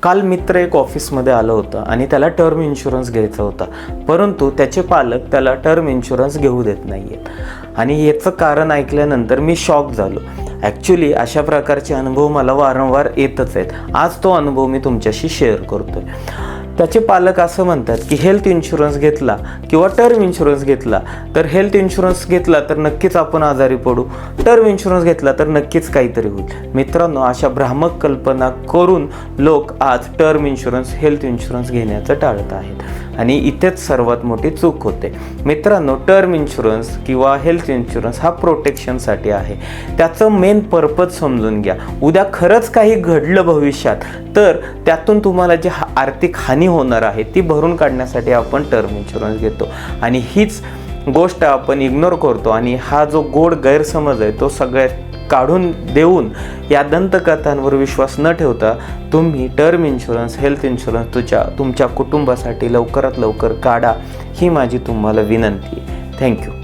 काल मित्र एक ऑफिसमध्ये आलं होतं आणि त्याला टर्म इन्शुरन्स घ्यायचा होता, परंतु त्याचे पालक त्याला टर्म इन्शुरन्स घेऊ देत नाही आहेत आणि याचं कारण ऐकल्यानंतर मी शॉक झालो. ॲक्च्युली अशा प्रकारचे अनुभव मला वारंवार येतच आहेत. आज तो अनुभव मी तुमच्याशी शेअर करतो आहे. त्याचे पालक असं म्हणतात की हेल्थ इन्शुरन्स घेतला किंवा टर्म इन्शुरन्स घेतला तर हेल्थ इन्शुरन्स घेतला तर नक्कीच आपण आजारी पडू, टर्म इन्शुरन्स घेतला तर नक्कीच काहीतरी होईल. मित्रांनो, अशा भ्रामक कल्पना करून लोक आज टर्म इन्शुरन्स, हेल्थ इन्शुरन्स घेण्याचं टाळत आहेत आणि इथेच सर्वात मोठी चूक होते. मित्रांनो, टर्म इन्शुरन्स किंवा हेल्थ इन्शुरन्स हा प्रोटेक्शनसाठी आहे. त्याचं मेन पर्पज समजून घ्या. उद्या खरंच काही घडलं भविष्यात तर त्यातून तुम्हाला जी आर्थिक हानी होणार आहे ती भरून काढण्यासाठी आपण टर्म इन्शुरन्स घेतो आणि हीच गोष्ट आपण इग्नोर करतो आणि हा जो गोड गैरसमज आहे तो सगळ्यात काढून देऊन या दंतकथांवर विश्वास न ठेवता तुम्ही टर्म इन्शुरन्स, हेल्थ इन्शुरन्स तुमच्या कुटुंबासाठी लवकरात लवकर काढा, ही माझी तुम्हाला विनंती आहे. थँक्यू.